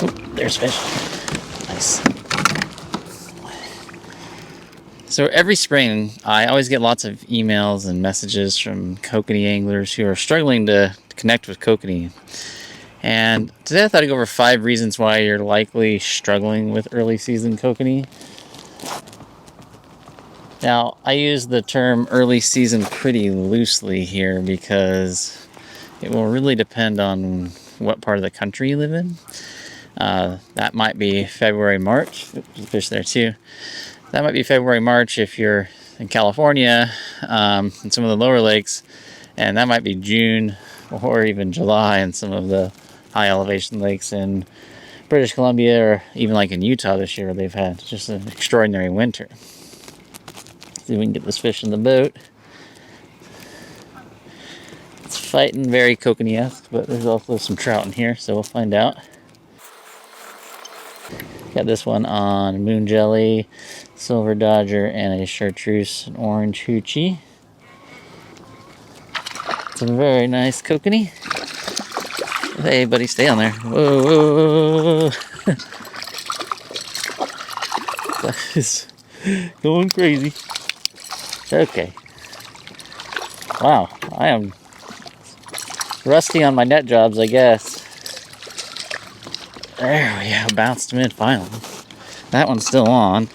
Oop, there's fish. Nice. So every spring, I always get lots of emails and messages from kokanee anglers who are struggling to connect with kokanee. And today I thought I'd go over 5 reasons why you're likely struggling with early season kokanee. Now, I use the term early season pretty loosely here because it will really depend on what part of the country you live in. That might be February, March. Oops, there's a fish there too. That might be February, March if you're in California and some of the lower lakes, and that might be June or even July in some of the high elevation lakes in British Columbia, or even like in Utah this year, they've had just an extraordinary winter. See if we can get this fish in the boat. It's fighting very kokanee-esque, but there's also some trout in here, so we'll find out. Got this one on moon jelly, silver dodger, and a chartreuse, an orange hoochie. It's a very nice kokanee. Hey buddy, stay on there. Whoa, whoa, whoa. That is going crazy. Okay. Wow, I am rusty on my net jobs, I guess. There we go, bounced him in finally. That one's still on.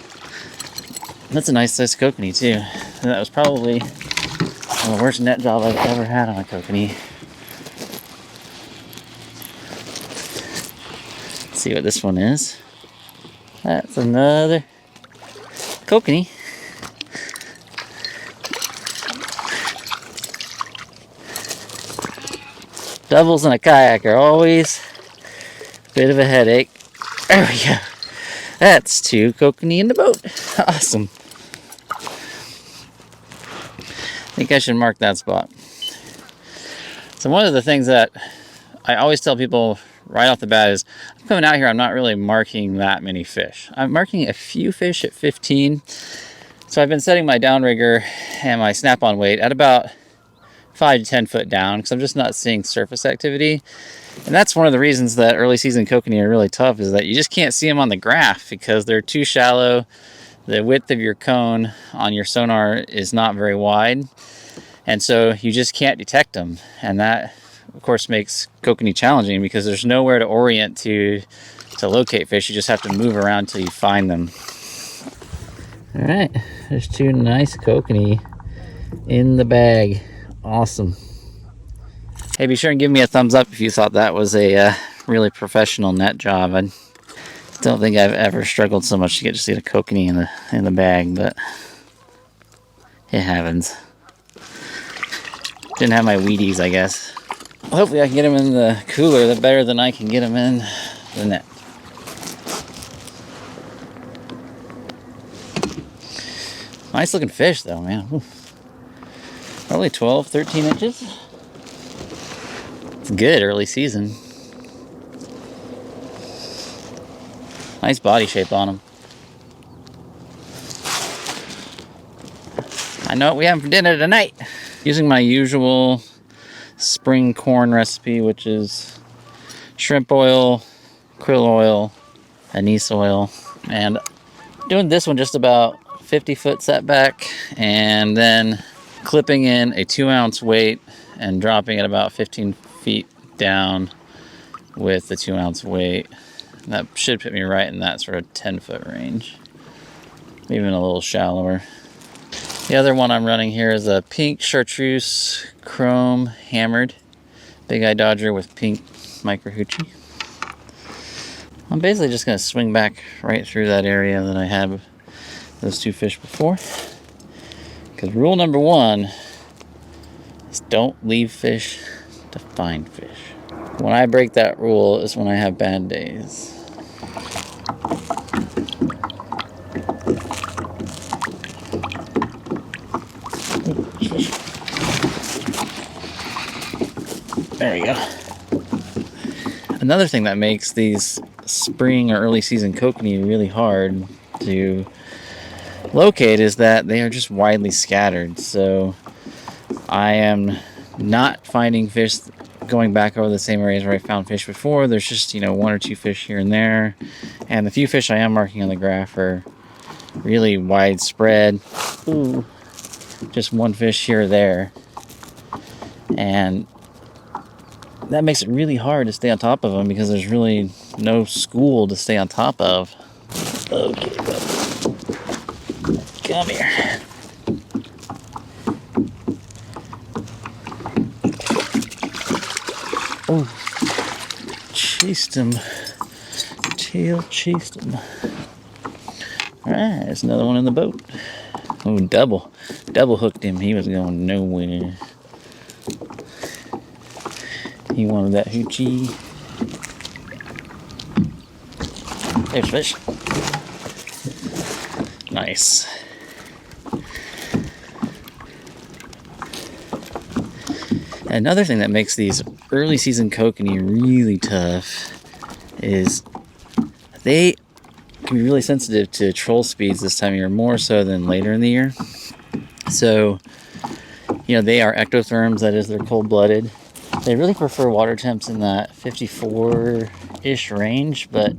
That's a nice size kokanee too. And that was probably the worst net job I've ever had on a kokanee. Let's see what this one is. That's another kokanee. Doubles in a kayak are always a bit of a headache. There we go. That's 2 kokanee in the boat. Awesome. I think I should mark that spot. So one of the things that I always tell people right off the bat is, I'm coming out here, I'm not really marking that many fish. I'm marking a few fish at 15. So I've been setting my downrigger and my snap-on weight at about 5 to 10 foot down because I'm just not seeing surface activity. And that's one of the reasons that early season kokanee are really tough, is that you just can't see them on the graph because they're too shallow. The width of your cone on your sonar is not very wide, and so you just can't detect them. And that, of course, makes kokanee challenging because there's nowhere to orient to locate fish. You just have to move around till you find them. All right, there's 2 nice kokanee in the bag. Awesome. Hey, be sure and give me a thumbs up if you thought that was a really professional net job. I don't think I've ever struggled so much to get a kokanee in the bag, but it happens. Didn't have my Wheaties, I guess. Hopefully I can get them in the cooler better than I can get them in the net. Nice looking fish though, man. Oof. Probably 12, 13 inches. It's good early season. Nice body shape on them. I know what we have for dinner tonight. Using my usual spring corn recipe, which is shrimp oil, krill oil, anise oil, and doing this one just about 50-foot setback, and then clipping in a 2-ounce weight and dropping it about 15 feet down with the 2-ounce weight. That should put me right in that sort of 10-foot range, even a little shallower. The other one I'm running here is a pink chartreuse chrome hammered big eye dodger with pink micro hoochie. I'm basically just going to swing back right through that area that I had those 2 fish before. Because rule number 1 is don't leave fish to find fish. When I break that rule is when I have bad days. There we go. Another thing that makes these spring or early season kokanee really hard to locate is that they are just widely scattered. So I am not finding fish going back over the same areas where I found fish before. There's just, 1 or 2 fish here and there. And the few fish I am marking on the graph are really widespread. Ooh, just 1 fish here or there. And that makes it really hard to stay on top of them because there's really no school to stay on top of. Okay, come here. Oh, chased him. Tail chased him. Alright, there's another one in the boat. Oh, double hooked him. He was going nowhere. He wanted that hoochie. There's fish. Nice. Another thing that makes these early season kokanee really tough is they can be really sensitive to troll speeds this time of year, more so than later in the year. So, they are ectotherms, that is, they're cold-blooded. They really prefer water temps in that 54-ish range, but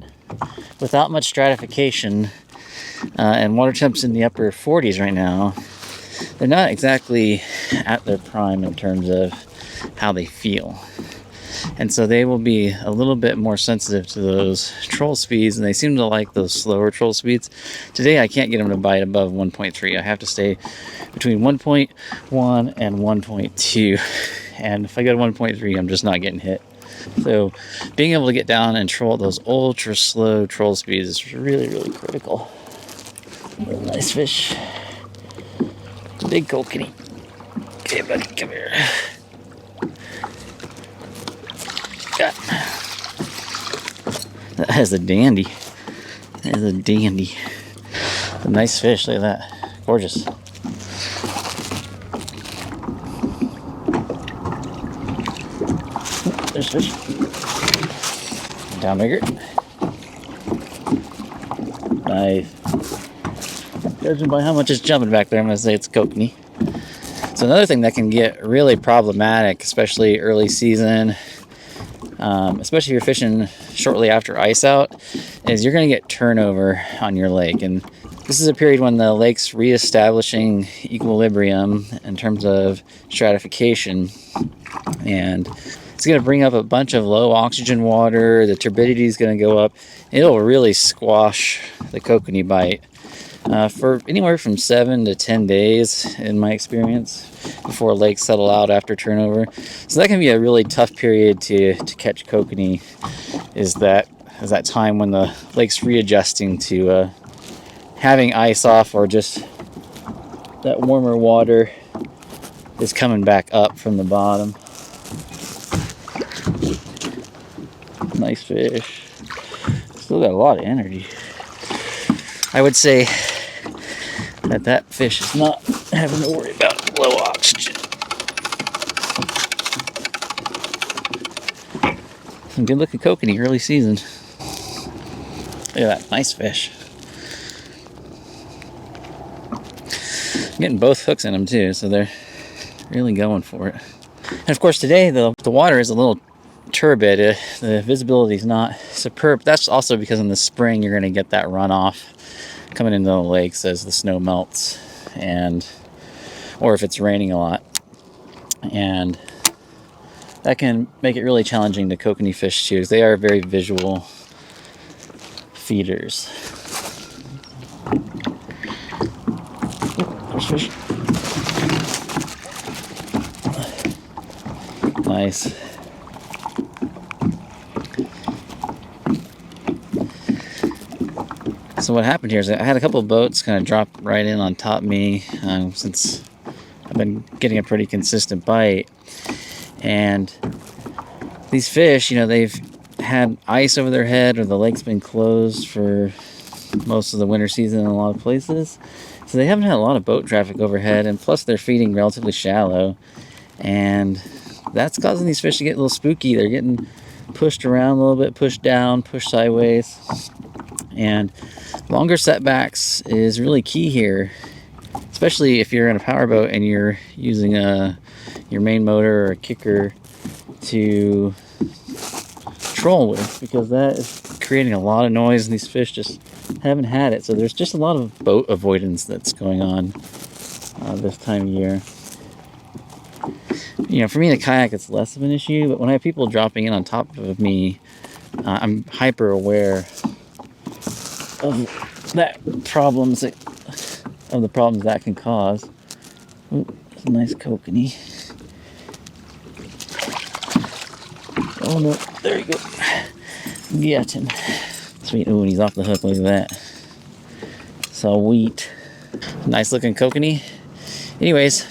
without much stratification, and water temps in the upper 40s right now, they're not exactly at their prime in terms of how they feel. And so they will be a little bit more sensitive to those troll speeds, and they seem to like those slower troll speeds. Today I can't get them to bite above 1.3. I have to stay between 1.1 and 1.2. And if I go to 1.3, I'm just not getting hit. So being able to get down and troll those ultra slow troll speeds is really, really critical. Nice fish. Big kokanee. Okay, buddy, come here. Got. That is a dandy. That is a dandy. A nice fish, look at that. Gorgeous. There's fish. Down bigger. Nice. Judging by how much it's jumping back there, I'm going to say it's kokanee. So another thing that can get really problematic, especially early season, especially if you're fishing shortly after ice out, is you're going to get turnover on your lake. And this is a period when the lake's reestablishing equilibrium in terms of stratification. And it's going to bring up a bunch of low oxygen water. The turbidity is going to go up. It'll really squash the kokanee bite for anywhere from 7 to 10 days, in my experience, before lakes settle out after turnover. So that can be a really tough period to catch kokanee. Is that time when the lake's readjusting to having ice off, or just that warmer water is coming back up from the bottom. Nice fish. Still got a lot of energy. I would say that fish is not having to worry about low oxygen. Some good looking kokanee early season. Look at that, nice fish. I'm getting both hooks in them too, so they're really going for it. And of course today the water is a little turbid. The visibility is not superb. That's also because in the spring you're going to get that runoff coming into the lakes as the snow melts, or if it's raining a lot, and that can make it really challenging to kokanee fish too, because they are very visual feeders. There's fish. Nice. So what happened here is I had a couple of boats kind of drop right in on top of me since I've been getting a pretty consistent bite. And these fish, they've had ice over their head, or the lake's been closed for most of the winter season in a lot of places. So they haven't had a lot of boat traffic overhead, and plus they're feeding relatively shallow. And that's causing these fish to get a little spooky. They're getting pushed around a little bit, pushed down, pushed sideways. And longer setbacks is really key here, especially if you're in a powerboat and you're using your main motor or a kicker to troll with, because that is creating a lot of noise and these fish just haven't had it. So there's just a lot of boat avoidance that's going on this time of year. You know, for me in a kayak it's less of an issue, but when I have people dropping in on top of me, I'm hyper aware of the problems that can cause. Oh, that's a nice kokanee. Oh no, there you go. Get him. Sweet. Oh, and he's off the hook. Look at that. Sweet. Nice looking kokanee. Anyways,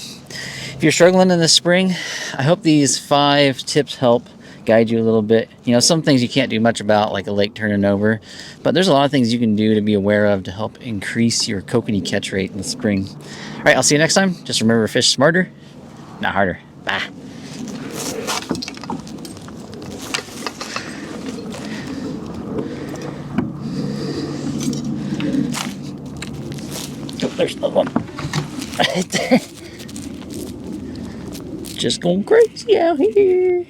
if you're struggling in the spring, I hope these 5 tips help guide you a little bit. You know, some things you can't do much about, like a lake turning over, but there's a lot of things you can do to be aware of to help increase your kokanee catch rate in the spring. All right, I'll see you next time. Just remember, fish smarter, not harder. Bye. Oh, there's another one right there. Just going crazy out here.